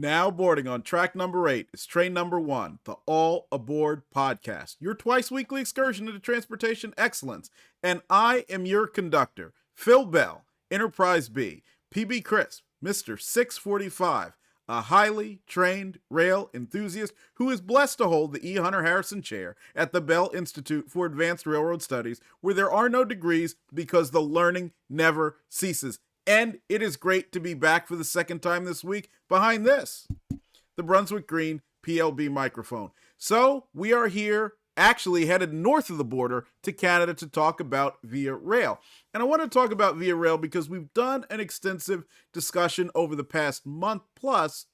Now boarding on track number 8 is train number 1, the All Aboard Podcast, your twice weekly excursion into transportation excellence. And I am your conductor, Phil Bell, Enterprise B, PB Crisp, Mr. 645, a highly trained rail enthusiast who is blessed to hold the E. Hunter Harrison Chair at the Bell Institute for Advanced Railroad Studies, where there are no degrees because the learning never ceases. And it is great to be back for the second time this week behind this, the Brunswick Green PLB microphone. So we are here, actually headed north of the border to Canada to talk about Via Rail. And I want to talk about Via Rail because we've done an extensive discussion over the past month plus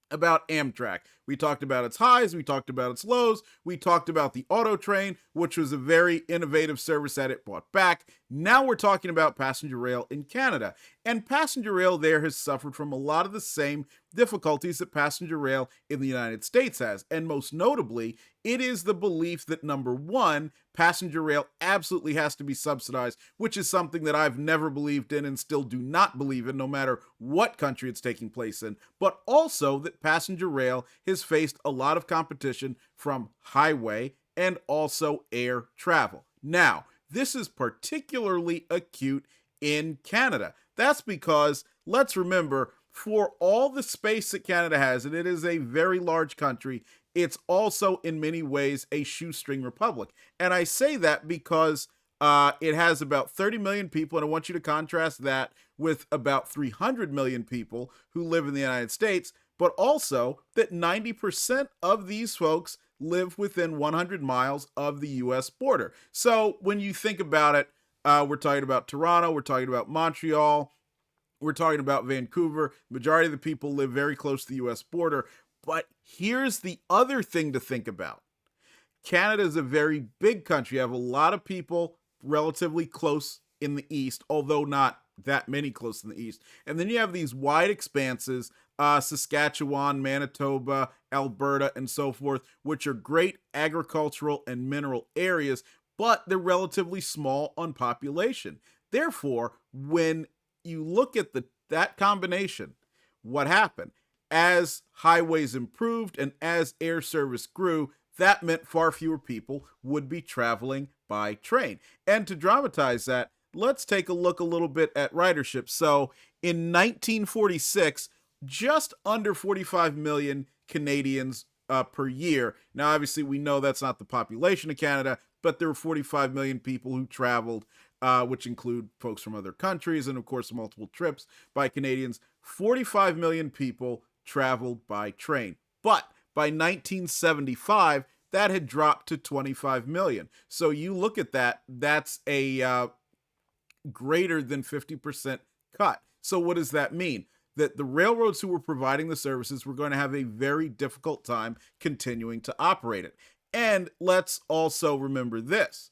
about Amtrak. We talked about its highs, we talked about its lows, we talked about the auto train, which was a very innovative service that it brought back. Now we're talking about passenger rail in Canada. And passenger rail there has suffered from a lot of the same difficulties that passenger rail in the United States has. And most notably, it is the belief that number one, passenger rail absolutely has to be subsidized, which is something that I've never believed in and still do not believe in, no matter what country it's taking place in, but also that passenger rail has faced a lot of competition from highway and also air travel. Now, this is particularly acute in Canada. That's because, let's remember, for all the space that Canada has, and it is a very large country, it's also in many ways a shoestring republic. And I say that because it has about 30 million people, and I want you to contrast that with about 300 million people who live in the United States, but also that 90% of these folks live within 100 miles of the U.S. border. So when you think about it, we're talking about Toronto, we're talking about Montreal, we're talking about Vancouver. Majority of the people live very close to the U.S. border. But here's the other thing to think about. Canada is a very big country. You have a lot of people relatively close in the east, although not that many close in the east. And then you have these wide expanses, Saskatchewan, Manitoba, Alberta, and so forth, which are great agricultural and mineral areas, but they're relatively small on population. Therefore, when you look at that combination, what happened? As highways improved and as air service grew, that meant far fewer people would be traveling by train. And to dramatize that, let's take a look a little bit at ridership. So in 1946, just under 45 million Canadians per year. Now, obviously, we know that's not the population of Canada, but there were 45 million people who traveled, which include folks from other countries and, of course, multiple trips by Canadians. 45 million people traveled by train. But by 1975, that had dropped to 25 million. So you look at that, that's a greater than 50% cut. So what does that mean? That the railroads who were providing the services were going to have a very difficult time continuing to operate it. And let's also remember this.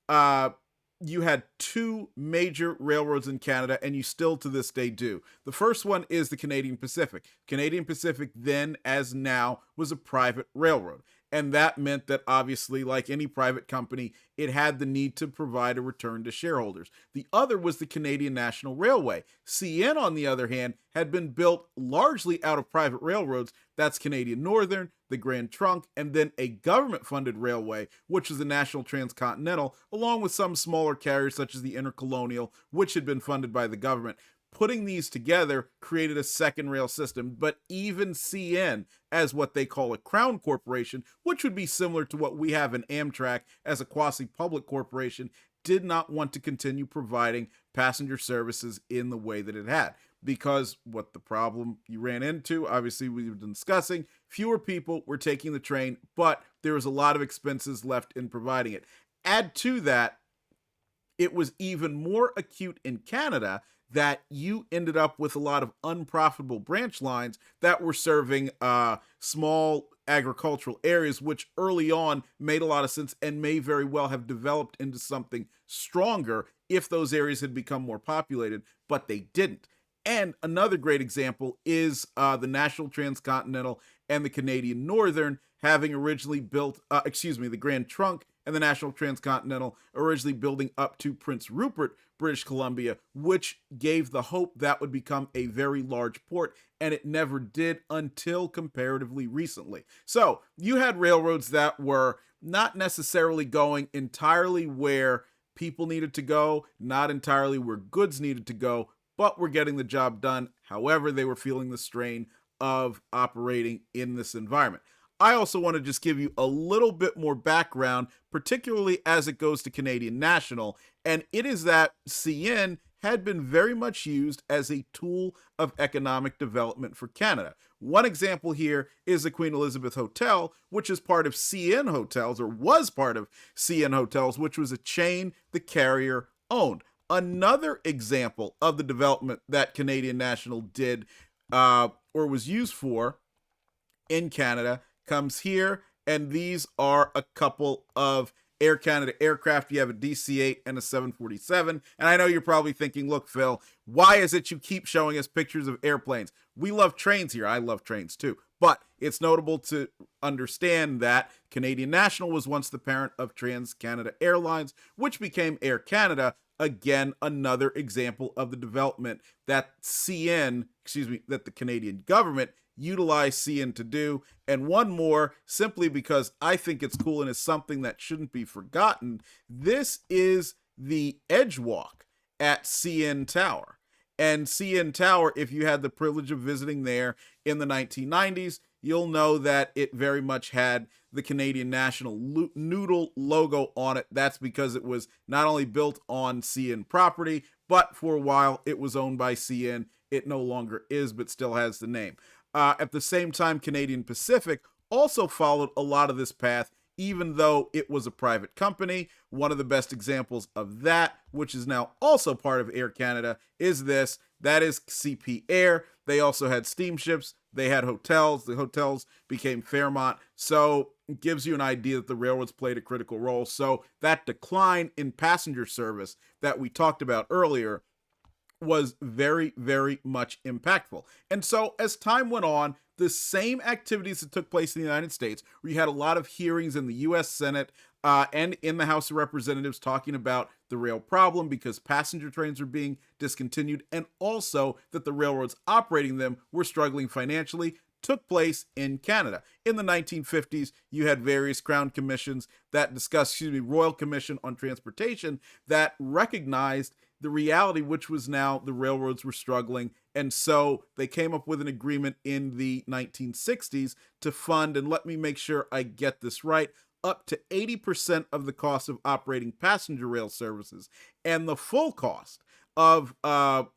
You had two major railroads in Canada, and you still to this day do. The first one is the Canadian Pacific. Canadian Pacific then, as now, was a private railroad. And that meant that obviously, like any private company, it had the need to provide a return to shareholders. The other was the Canadian National Railway. CN, on the other hand, had been built largely out of private railroads. That's Canadian Northern, the Grand Trunk, and then a government-funded railway, which was the National Transcontinental, along with some smaller carriers such as the Intercolonial, which had been funded by the government. Putting these together created a second rail system, but even CN, as what they call a crown corporation, which would be similar to what we have in Amtrak as a quasi-public corporation, did not want to continue providing passenger services in the way that it had. Because what the problem you ran into, obviously we've been discussing, fewer people were taking the train, but there was a lot of expenses left in providing it. Add to that, it was even more acute in Canada that you ended up with a lot of unprofitable branch lines that were serving small agricultural areas, which early on made a lot of sense and may very well have developed into something stronger if those areas had become more populated, but they didn't. And another great example is the National Transcontinental and the Canadian Northern having originally built, the Grand Trunk and the National Transcontinental, originally building up to Prince Rupert, British Columbia, which gave the hope that would become a very large port, and it never did until comparatively recently. So you had railroads that were not necessarily going entirely where people needed to go, not entirely where goods needed to go, but were getting the job done. However, they were feeling the strain of operating in this environment. I also want to just give you a little bit more background, particularly as it goes to Canadian National, and it is that CN had been very much used as a tool of economic development for Canada. One example here is the Queen Elizabeth Hotel, which is part of CN Hotels, or was part of CN Hotels, which was a chain the carrier owned. Another example of the development that Canadian National did or was used for in Canada comes here, and these are a couple of Air Canada aircraft. You have a DC-8 and a 747, and I know you're probably thinking, look, Phil, why is it you keep showing us pictures of airplanes? We love trains here. I love trains too, but it's notable to understand that Canadian National was once the parent of Trans-Canada Airlines, which became Air Canada. Again, another example of the development that that the Canadian government utilized CN to do. And one more, simply because I think it's cool and is something that shouldn't be forgotten. This is the Edgewalk at CN Tower. And CN Tower, if you had the privilege of visiting there in the 1990s, you'll know that it very much had the Canadian National Noodle logo on it. That's because it was not only built on CN property, but for a while it was owned by CN. It no longer is, but still has the name. At the same time, Canadian Pacific also followed a lot of this path, even though it was a private company. One of the best examples of that, which is now also part of Air Canada, is this. That is CP Air. They also had steamships. They had hotels. The hotels became Fairmont. So it gives you an idea that the railroads played a critical role. So that decline in passenger service that we talked about earlier was very, very much impactful. And so as time went on, the same activities that took place in the United States, where you had a lot of hearings in the U.S. Senate and in the House of Representatives talking about the rail problem because passenger trains were being discontinued, and also that the railroads operating them were struggling financially, took place in Canada. In the 1950s, you had various Crown commissions that discussed, Royal Commission on Transportation, that recognized the reality, which was now the railroads were struggling. And so they came up with an agreement in the 1960s to fund, and let me make sure I get this right, up to 80% of the cost of operating passenger rail services and the full cost of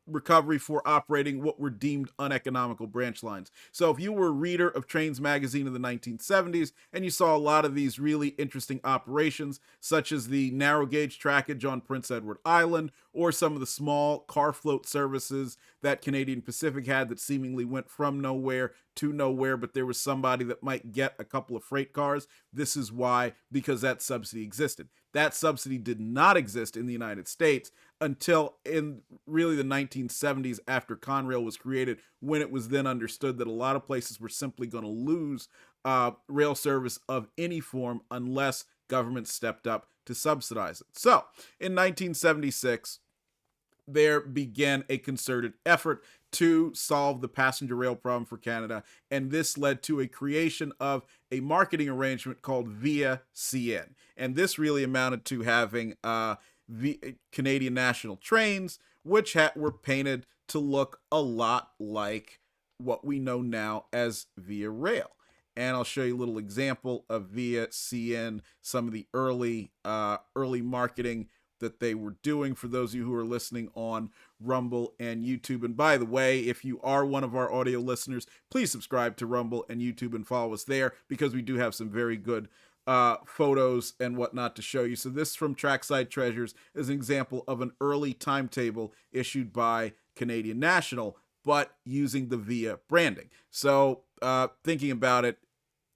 recovery for operating what were deemed uneconomical branch lines. So if you were a reader of Trains magazine in the 1970s and you saw a lot of these really interesting operations, such as the narrow gauge trackage on Prince Edward Island, or some of the small car float services that Canadian Pacific had that seemingly went from nowhere to nowhere, but there was somebody that might get a couple of freight cars. This is why, because that subsidy existed. That subsidy did not exist in the United States until in really the 1970s, after Conrail was created, when it was then understood that a lot of places were simply going to lose rail service of any form unless government stepped up to subsidize it. So in 1976, there began a concerted effort to solve the passenger rail problem for Canada, and this led to a creation of a marketing arrangement called Via CN. And this really amounted to having Canadian National trains, which were painted to look a lot like what we know now as Via Rail. And I'll show you a little example of Via CN, some of the early marketing that they were doing for those of you who are listening on Rumble and YouTube. And by the way, if you are one of our audio listeners, please subscribe to Rumble and YouTube and follow us there, because we do have some very good photos and whatnot to show you. So this from Trackside Treasures is an example of an early timetable issued by Canadian National, but using the Via branding. So thinking about it,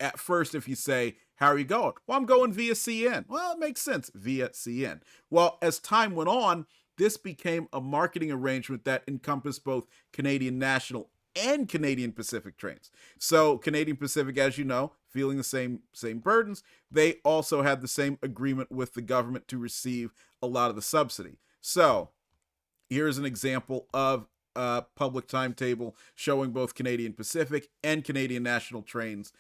at first, if you say, how are you going? Well, I'm going via CN. Well, it makes sense, via CN. Well, as time went on, this became a marketing arrangement that encompassed both Canadian National and Canadian Pacific trains. So Canadian Pacific, as you know, feeling the same burdens, they also had the same agreement with the government to receive a lot of the subsidy. So here's an example of a public timetable showing both Canadian Pacific and Canadian National trains.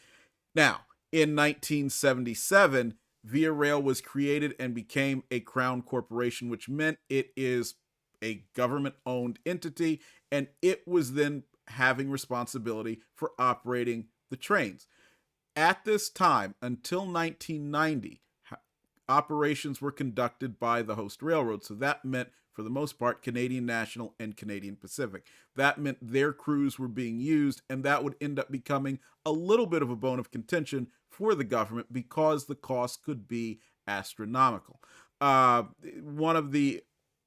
Now, in 1977, Via Rail was created and became a crown corporation, which meant it is a government-owned entity, and it was then having responsibility for operating the trains. At this time, until 1990, operations were conducted by the host railroad. So that meant, for the most part, Canadian National and Canadian Pacific. That meant their crews were being used, and that would end up becoming a little bit of a bone of contention for the government because the cost could be astronomical. One of the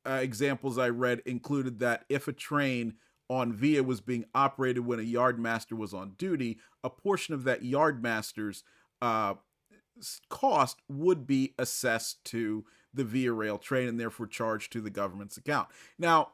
examples I read included that if a train on Via was being operated when a yardmaster was on duty, a portion of that yardmaster's cost would be assessed to the Via Rail train and therefore charged to the government's account. Now,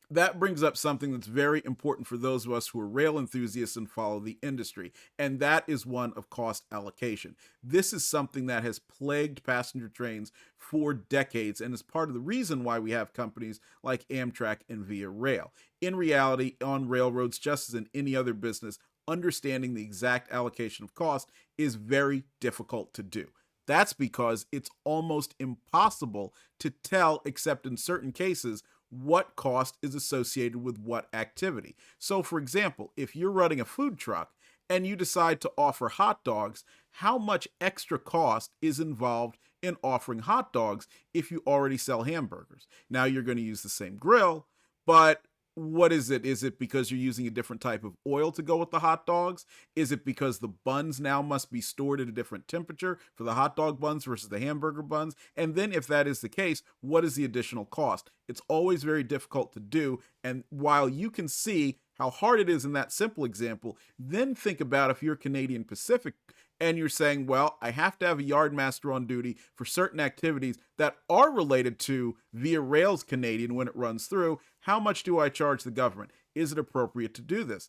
that brings up something that's very important for those of us who are rail enthusiasts and follow the industry, and that is one of cost allocation. This is something that has plagued passenger trains for decades and is part of the reason why we have companies like Amtrak and Via Rail. In reality, on railroads, just as in any other business, understanding the exact allocation of cost is very difficult to do. That's because it's almost impossible to tell, except in certain cases, what cost is associated with what activity. So, for example, if you're running a food truck and you decide to offer hot dogs, how much extra cost is involved in offering hot dogs if you already sell hamburgers? Now you're going to use the same grill, but what is it? Is it because you're using a different type of oil to go with the hot dogs? Is it because the buns now must be stored at a different temperature for the hot dog buns versus the hamburger buns? And then if that is the case, what is the additional cost? It's always very difficult to do. And while you can see how hard it is in that simple example, then think about if you're Canadian Pacific and you're saying, well, I have to have a yardmaster on duty for certain activities that are related to Via Rail's Canadian when it runs through. How much do I charge the government? Is it appropriate to do this?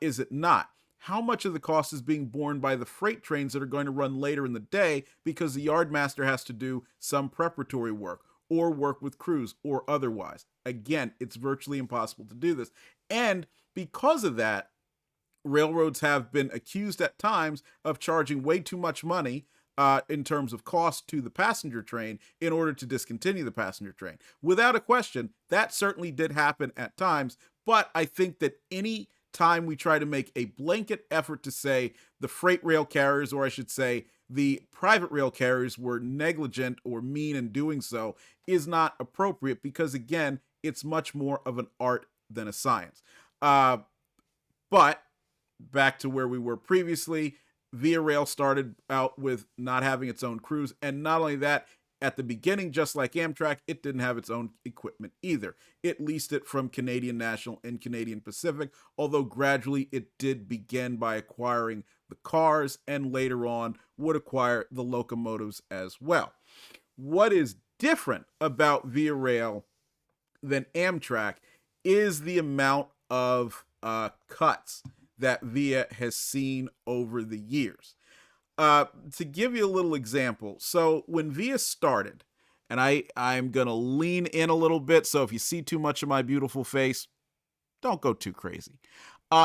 Is it not? How much of the cost is being borne by the freight trains that are going to run later in the day because the yardmaster has to do some preparatory work or work with crews or otherwise? Again, it's virtually impossible to do this. And because of that, railroads have been accused at times of charging way too much money in terms of cost to the passenger train in order to discontinue the passenger train. Without a question, that certainly did happen at times, but I think that any time we try to make a blanket effort to say the freight rail carriers, or I should say the private rail carriers, were negligent or mean in doing so is not appropriate because, again, it's much more of an art than a science. But back to where we were previously, Via Rail started out with not having its own crews, and not only that, at the beginning, just like Amtrak, it didn't have its own equipment either. It leased it from Canadian National and Canadian Pacific, although gradually it did begin by acquiring the cars and later on would acquire the locomotives as well. What is different about Via Rail than Amtrak is the amount of cuts that Via has seen over the years. To give you a little example, so when Via started, and I'm going to lean in a little bit, so if you see too much of my beautiful face, don't go too crazy.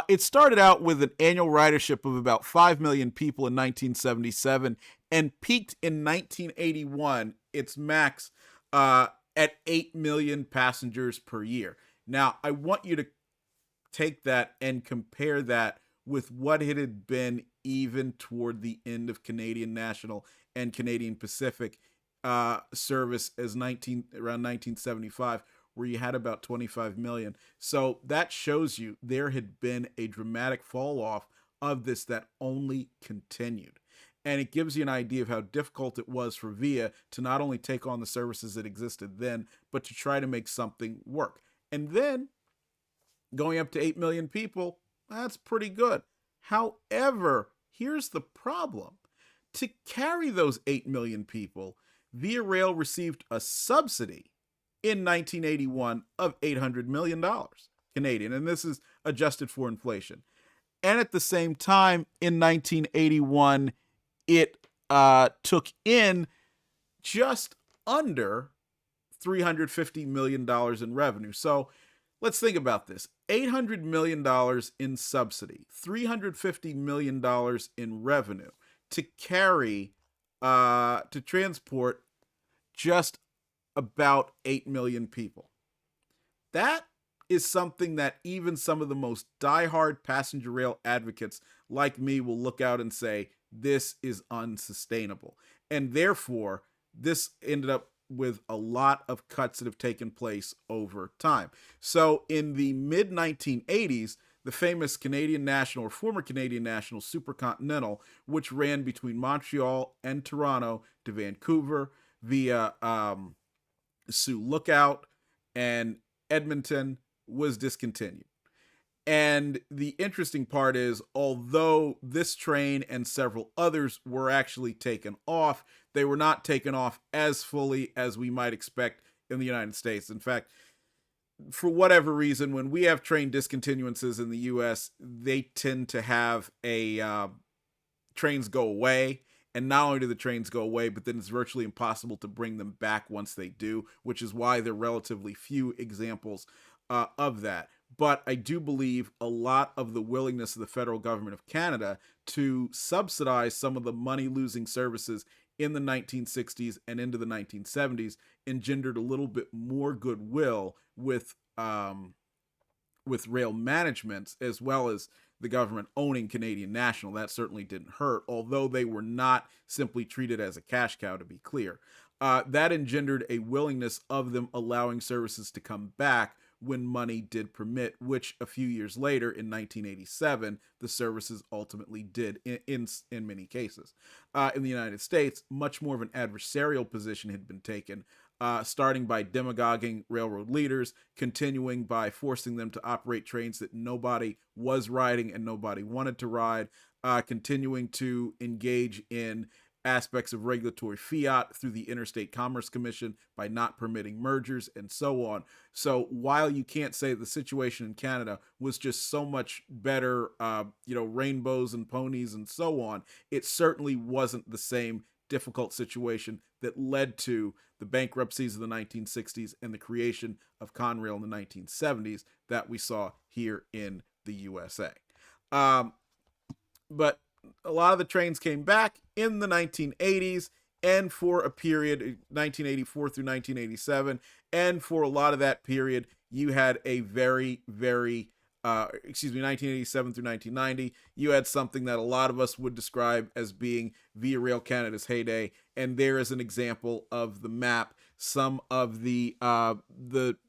It started out with an annual ridership of about 5 million people in 1977 and peaked in 1981, its max, at 8 million passengers per year. Now, I want you to take that and compare that with what it had been even toward the end of Canadian National and Canadian Pacific service as around 1975, where you had about 25 million. So that shows you there had been a dramatic fall off of this that only continued. And it gives you an idea of how difficult it was for Via to not only take on the services that existed then, but to try to make something work. And then going up to 8 million people, that's pretty good. However, here's the problem. To carry those 8 million people, Via Rail received a subsidy in 1981 of $800 million Canadian. And this is adjusted for inflation. And at the same time, in 1981, it took in just under $350 million in revenue. So let's think about this. $800 million in subsidy, $350 million in revenue to carry, to transport just about 8 million people. That is something that even some of the most diehard passenger rail advocates like me will look out and say, this is unsustainable. And therefore, this ended up with a lot of cuts that have taken place over time. So in the mid 1980s, the famous Canadian National, or former Canadian National Supercontinental, which ran between Montreal and Toronto to Vancouver via Sioux Lookout and Edmonton, was discontinued. And the interesting part is, although this train and several others were actually taken off, they were not taken off as fully as we might expect in the United States. In fact, for whatever reason, when we have train discontinuances in the U.S., they tend to have trains go away. And not only do the trains go away, but then it's virtually impossible to bring them back once they do, which is why there are relatively few examples of that. But I do believe a lot of the willingness of the federal government of Canada to subsidize some of the money-losing services in the 1960s and into the 1970s engendered a little bit more goodwill with rail management, as well as the government owning Canadian National. That certainly didn't hurt, although they were not simply treated as a cash cow, to be clear. That engendered a willingness of them allowing services to come back when money did permit, which a few years later, in 1987, the services ultimately did in many cases. In the United States, much more of an adversarial position had been taken, starting by demagoguing railroad leaders, continuing by forcing them to operate trains that nobody was riding and nobody wanted to ride, continuing to engage in aspects of regulatory fiat through the Interstate Commerce Commission by not permitting mergers and so on. So while you can't say the situation in Canada was just so much better, rainbows and ponies and so on, it certainly wasn't the same difficult situation that led to the bankruptcies of the 1960s and the creation of Conrail in the 1970s that we saw here in the USA. But a lot of the trains came back in the 1980s, and for a period, 1984 through 1987, and for a lot of that period, you had a very, very 1987 through 1990, you had something that a lot of us would describe as being Via Rail Canada's heyday. And there is an example of the map. Some of the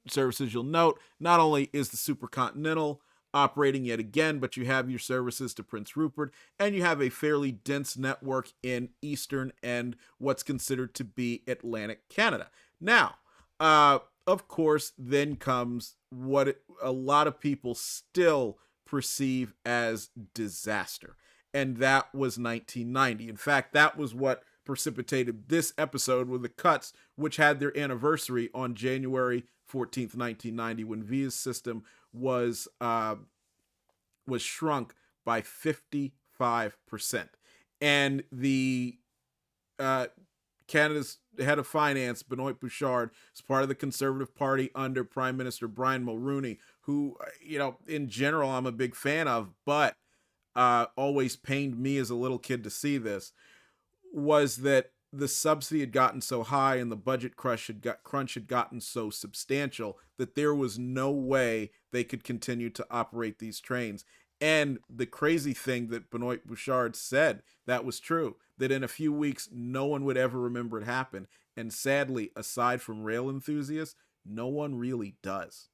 services you'll note, not only is the Supercontinental operating yet again, but you have your services to Prince Rupert, and you have a fairly dense network in Eastern and what's considered to be Atlantic Canada. Now, of course, then comes what a lot of people still perceive as disaster, and that was 1990. In fact, that was what precipitated this episode with the cuts, which had their anniversary on January 14th, 1990, when Via's system was shrunk by 55%. And the Canada's head of finance, Benoit Bouchard, is part of the Conservative Party under Prime Minister Brian Mulroney, who, in general, I'm a big fan of, but always pained me as a little kid to see this, was that the subsidy had gotten so high and the budget crunch had gotten so substantial that there was no way they could continue to operate these trains. And the crazy thing that Benoit Bouchard said, that was true, that in a few weeks, no one would ever remember it happened. And sadly, aside from rail enthusiasts, no one really does.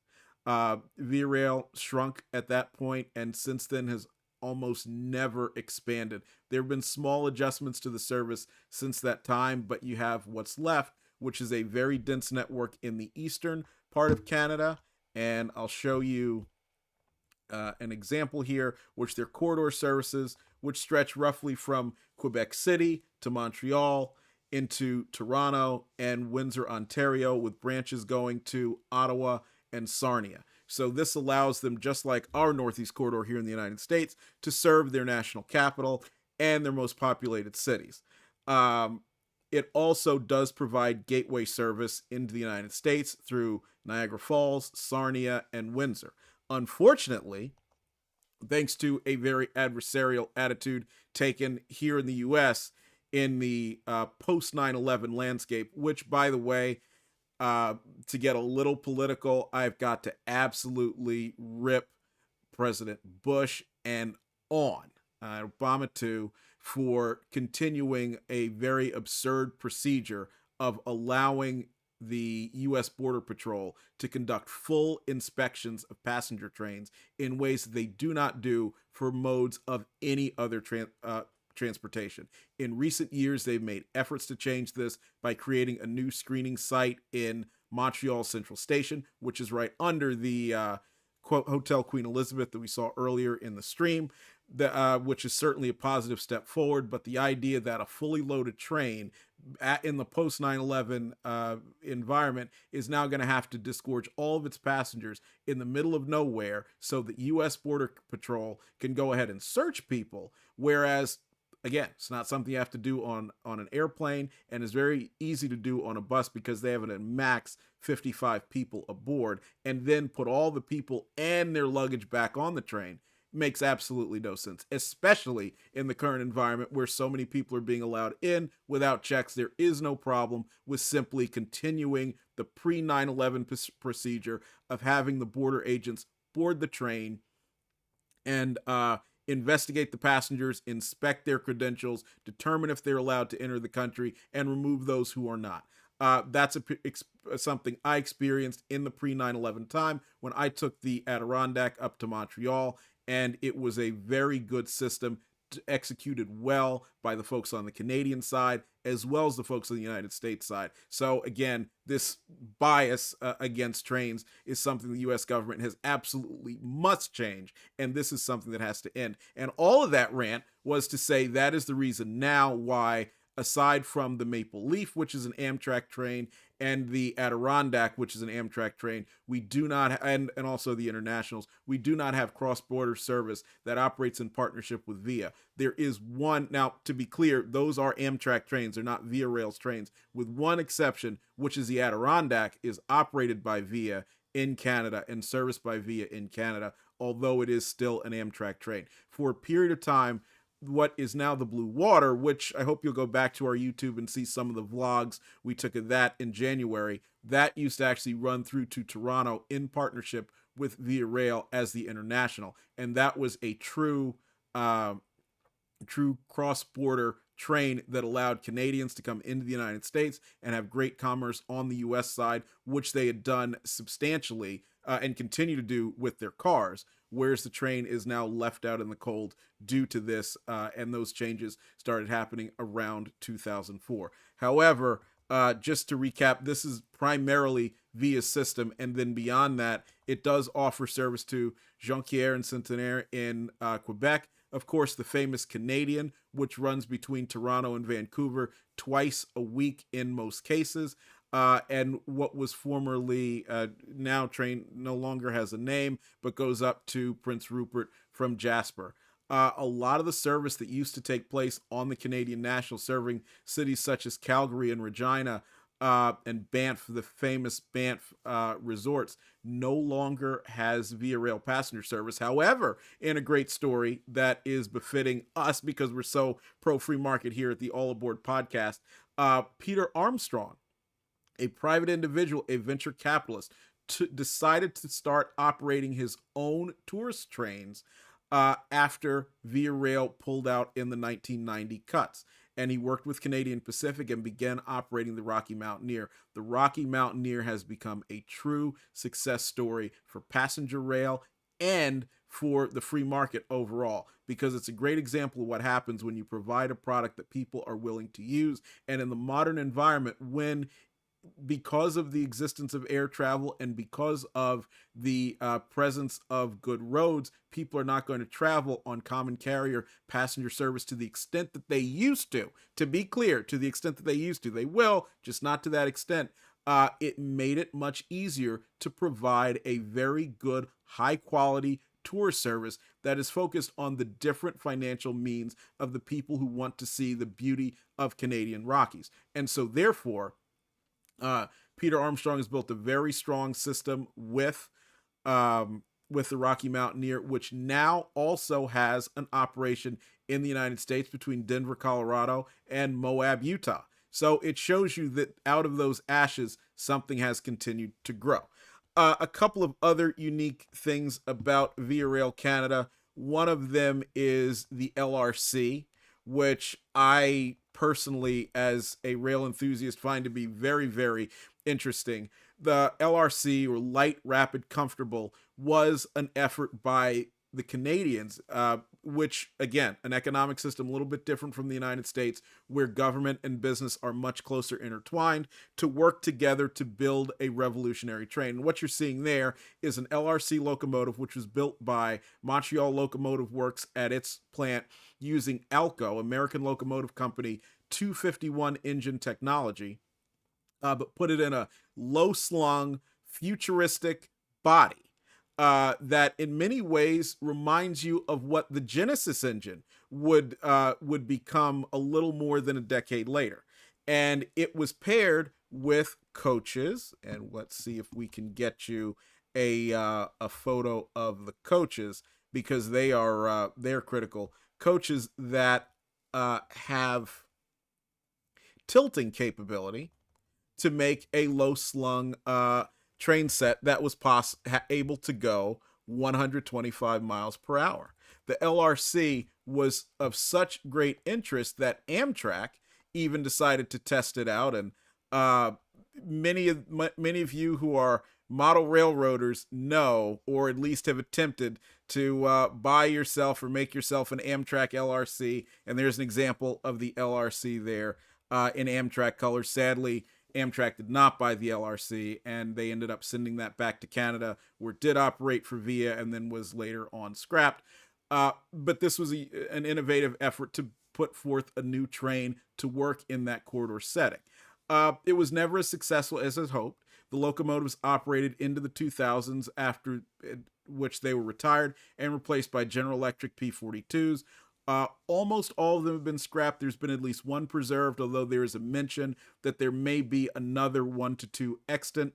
Via Rail shrunk at that point, and since then has almost never expanded. There have been small adjustments to the service since that time, but you have what's left, which is a very dense network in the eastern part of Canada. And I'll show you an example here, which their corridor services, which stretch roughly from Quebec City to Montreal into Toronto and Windsor, Ontario, with branches going to Ottawa and Sarnia. So this allows them, just like our Northeast Corridor here in the United States, to serve their national capital and their most populated cities. Um, it also does provide gateway service into the United States through Niagara Falls, Sarnia, and Windsor. Unfortunately, thanks to a very adversarial attitude taken here in the US in the post 9/11 landscape, which, by the way, to get a little political, I've got to absolutely rip President Bush and on Obama too for continuing a very absurd procedure of allowing the U.S. Border Patrol to conduct full inspections of passenger trains in ways that they do not do for modes of any other transportation. In recent years, they've made efforts to change this by creating a new screening site in Montreal Central Station, which is right under the quote Hotel Queen Elizabeth that we saw earlier in the stream, which is certainly a positive step forward. But the idea that a fully loaded train in the post 9/11 environment is now going to have to disgorge all of its passengers in the middle of nowhere so that U.S. Border Patrol can go ahead and search people, whereas again, it's not something you have to do on an airplane, and is very easy to do on a bus because they have a max 55 people aboard, and then put all the people and their luggage back on the train. Makes absolutely no sense, especially in the current environment where so many people are being allowed in without checks. There is no problem with simply continuing the pre 9/11 procedure of having the border agents board the train and investigate the passengers, inspect their credentials, determine if they're allowed to enter the country, and remove those who are not. That's something I experienced in the pre 9/11 time when I took the Adirondack up to Montreal, and it was a very good system, executed well by the folks on the Canadian side as well as the folks on the United States side. So again, this bias against trains is something the US government has absolutely must change, and this is something that has to end. And all of that rant was to say that is the reason now why, aside from the Maple Leaf, which is an Amtrak train, and the Adirondack, which is an Amtrak train, we do not, and also the Internationals, we do not have cross-border service that operates in partnership with VIA. There is one, now to be clear, those are Amtrak trains, they're not VIA Rails trains, with one exception, which is the Adirondack is operated by VIA in Canada and serviced by VIA in Canada, although it is still an Amtrak train. For a period of time, what is now the Blue Water, which I hope you'll go back to our YouTube and see some of the vlogs we took of that in January, that used to actually run through to Toronto in partnership with Via Rail as the International. And that was a true cross-border train that allowed Canadians to come into the United States and have great commerce on the US side, which they had done substantially and continue to do with their cars, whereas the train is now left out in the cold due to this, and those changes started happening around 2004. However, just to recap, this is primarily Via's system, and then beyond that, it does offer service to Jonquière and Centenaire in Quebec. Of course, the famous Canadian, which runs between Toronto and Vancouver twice a week in most cases. And what was formerly now train no longer has a name, but goes up to Prince Rupert from Jasper. A lot of the service that used to take place on the Canadian National, serving cities such as Calgary and Regina and Banff, the famous Banff resorts, no longer has Via Rail passenger service. However, in a great story that is befitting us because we're so pro-free market here at the All Aboard podcast, Peter Armstrong, a private individual, a venture capitalist, decided to start operating his own tourist trains after Via Rail pulled out in the 1990 cuts. And he worked with Canadian Pacific and began operating the Rocky Mountaineer. The Rocky Mountaineer has become a true success story for passenger rail and for the free market overall, because it's a great example of what happens when you provide a product that people are willing to use. And in the modern environment, when because of the existence of air travel and because of the presence of good roads, people are not going to travel on common carrier passenger service to the extent that they used to. To be clear, to the extent that they used to. They will, just not to that extent. it made it much easier to provide a very good, high quality tour service that is focused on the different financial means of the people who want to see the beauty of Canadian Rockies. And so, therefore, uh, Peter Armstrong has built a very strong system with the Rocky Mountaineer, which now also has an operation in the United States between Denver, Colorado, and Moab, Utah. So it shows you that out of those ashes, something has continued to grow. A couple of other unique things about Via Rail Canada. One of them is the LRC, which I personally, as a rail enthusiast, find to be very, very interesting. The LRC, or Light, Rapid, Comfortable, was an effort by the Canadians, which, again, an economic system a little bit different from the United States, where government and business are much closer intertwined, to work together to build a revolutionary train. And what you're seeing there is an LRC locomotive, which was built by Montreal Locomotive Works at its plant using ALCO, American Locomotive Company, 251 engine technology, but put it in a low slung, futuristic body that in many ways reminds you of what the Genesis engine would become a little more than a decade later. And it was paired with coaches, and let's see if we can get you a photo of the coaches, because they're critical. Coaches that have tilting capability to make a low slung train set that was able to go 125 miles per hour. The LRC was of such great interest that Amtrak even decided to test it out, and many of you who are model railroaders know, or at least have attempted to buy yourself or make yourself an Amtrak LRC, and there's an example of the LRC there in Amtrak colors. Sadly, Amtrak did not buy the LRC, and they ended up sending that back to Canada, where it did operate for Via and then was later on scrapped. But this was an innovative effort to put forth a new train to work in that corridor setting. It was never as successful as was hoped. The locomotives operated into the 2000s, after which they were retired and replaced by General Electric P42s. Almost all of them have been scrapped. There's been at least one preserved, although there is a mention that there may be another 1 to 2 extant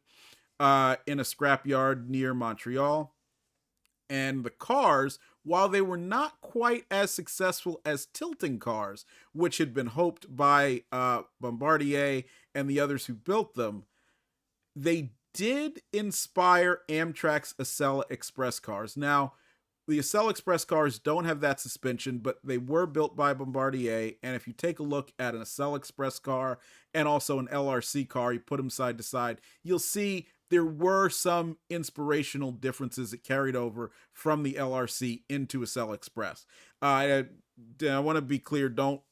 in a scrapyard near Montreal. And the cars, while they were not quite as successful as tilting cars, which had been hoped by Bombardier and the others who built them, they did inspire Amtrak's Acela Express cars. Now, the Acela Express cars don't have that suspension, but they were built by Bombardier. And if you take a look at an Acela Express car and also an LRC car, you put them side to side, you'll see there were some inspirational differences that carried over from the LRC into Acela Express. I want to be clear. Don't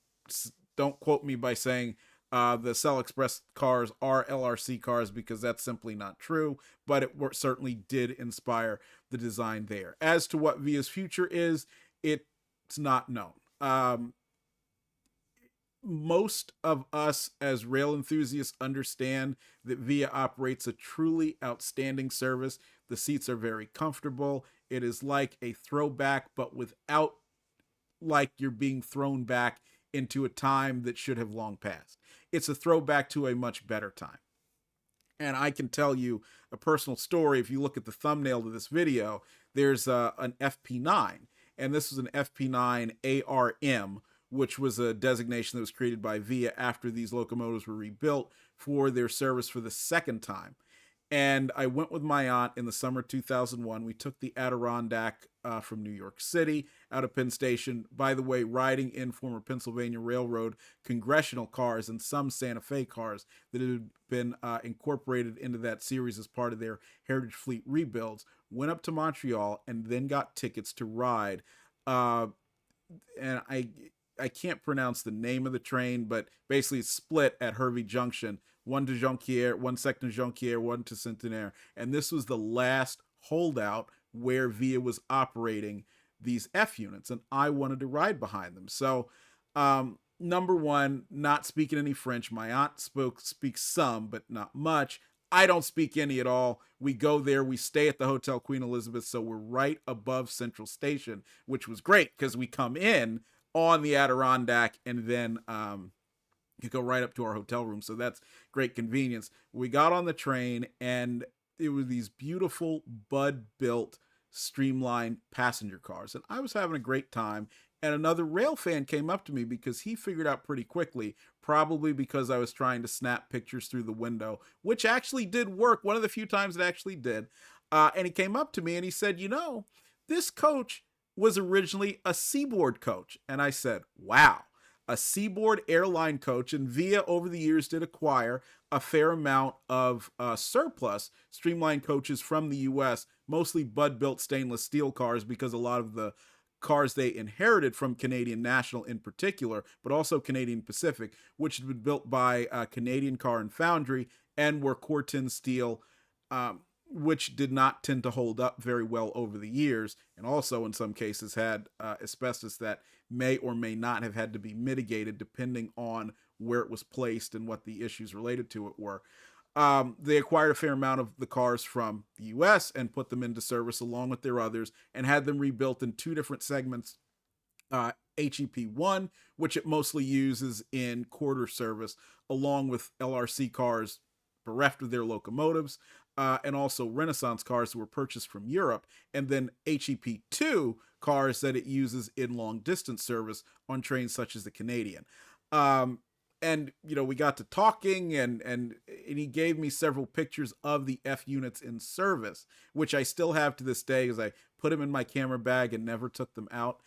quote me by saying the Acela Express cars are LRC cars, because that's simply not true, but it certainly did inspire the design there. As to what Via's future is, it's not known. Most of us as rail enthusiasts understand that Via operates a truly outstanding service. The seats are very comfortable. It is like a throwback, but without like you're being thrown back into a time that should have long passed. It's a throwback to a much better time. And I can tell you a personal story. If you look at the thumbnail of this video, there's an FP9, and this was an FP9 ARM, which was a designation that was created by Via after these locomotives were rebuilt for their service for the second time. And I went with my aunt in the summer 2001. We took the Adirondack from New York City out of Penn Station. By the way, riding in former Pennsylvania Railroad congressional cars and some Santa Fe cars that had been incorporated into that series as part of their Heritage Fleet rebuilds. Went up to Montreal and then got tickets to ride. And I can't pronounce the name of the train, but basically it's split at Hervey Junction. One to Jonquière, one second to Jonquière, one to Centenaire. And this was the last holdout where Via was operating these F units, and I wanted to ride behind them. So number one, not speaking any French. My aunt speaks some, but not much. I don't speak any at all. We go there, we stay at the Hotel Queen Elizabeth, so we're right above Central Station, which was great because we come in on the Adirondack and then you go right up to our hotel room. So that's great convenience. We got on the train and it was these beautiful Bud built streamlined passenger cars. And I was having a great time. And another rail fan came up to me because he figured out pretty quickly, probably because I was trying to snap pictures through the window, which actually did work. One of the few times it actually did. And he came up to me and he said, this coach was originally a Seaboard coach. And I said, wow, a Seaboard airline coach. And Via over the years did acquire a fair amount of surplus streamlined coaches from the US, mostly Bud built stainless steel cars, because a lot of the cars they inherited from Canadian National in particular, but also Canadian Pacific, which had been built by Canadian Car and Foundry and were Corten steel, which did not tend to hold up very well over the years, and also in some cases had asbestos that may or may not have had to be mitigated depending on where it was placed and what the issues related to it were. They acquired a fair amount of the cars from the US and put them into service along with their others and had them rebuilt in two different segments. HEP1, which it mostly uses in quarter service, along with LRC cars bereft of their locomotives, and also Renaissance cars that were purchased from Europe, and then HEP2 cars that it uses in long distance service on trains such as the Canadian. And we got to talking, and he gave me several pictures of the F units in service, which I still have to this day, because I put them in my camera bag and never took them out.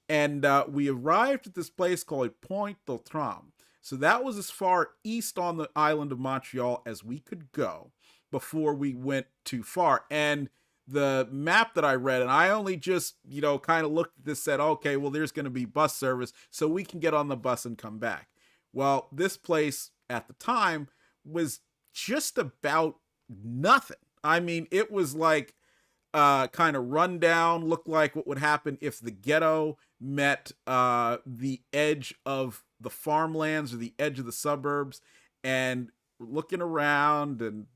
And we arrived at this place called Pointe aux Trembles. So that was as far east on the island of Montreal as we could go before we went too far. And the map that I read, and I only just, kind of looked at this, said, okay, well, there's going to be bus service, so we can get on the bus and come back. Well, this place at the time was just about nothing. I mean, it was like kind of run down, looked like what would happen if the ghetto met the edge of the farmlands or the edge of the suburbs, and looking around, and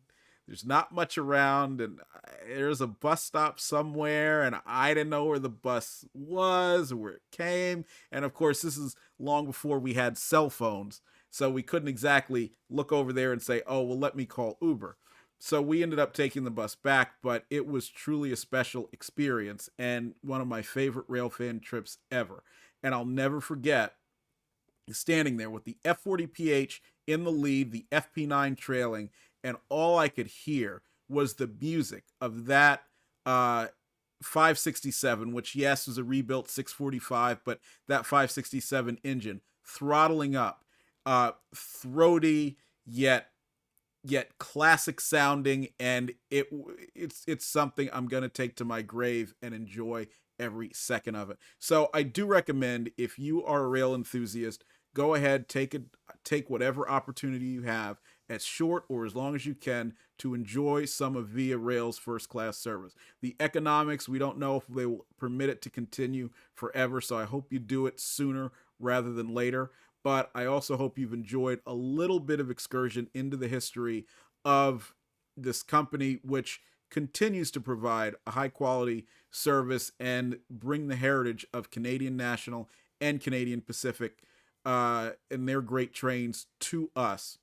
there's not much around, and there's a bus stop somewhere, and I didn't know where the bus was or where it came. And of course, this is long before we had cell phones, so we couldn't exactly look over there and say, oh, well, let me call Uber. So we ended up taking the bus back, but it was truly a special experience and one of my favorite railfan trips ever. And I'll never forget standing there with the F40PH in the lead, the FP9 trailing, and all I could hear was the music of that 567, which, yes, was a rebuilt 645, but that 567 engine throttling up, throaty yet classic sounding, and it's something I'm going to take to my grave and enjoy every second of it. So I do recommend, if you are a rail enthusiast, go ahead, take whatever opportunity you have, as short or as long as you can, to enjoy some of Via Rail's first class service. The economics, we don't know if they will permit it to continue forever, so I hope you do it sooner rather than later. But I also hope you've enjoyed a little bit of excursion into the history of this company, which continues to provide a high quality service and bring the heritage of Canadian National and Canadian Pacific and their great trains to us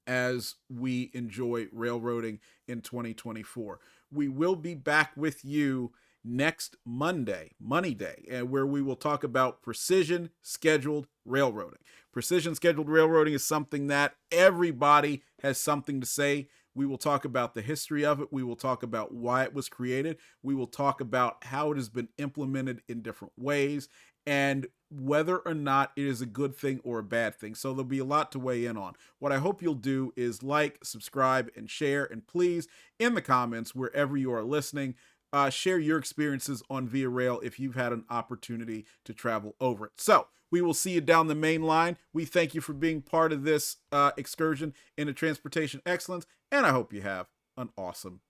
as we enjoy railroading in 2024. We will be back with you next Monday, Money Day, where we will talk about precision scheduled railroading. Precision scheduled railroading is something that everybody has something to say. We will talk about the history of it. We will talk about why it was created. We will talk about how it has been implemented in different ways and whether or not it is a good thing or a bad thing. So there'll be a lot to weigh in on. What I hope you'll do is like, subscribe, and share. And please, in the comments, wherever you are listening, share your experiences on Via Rail if you've had an opportunity to travel over it. So we will see you down the main line. We thank you for being part of this excursion into transportation excellence, and I hope you have an awesome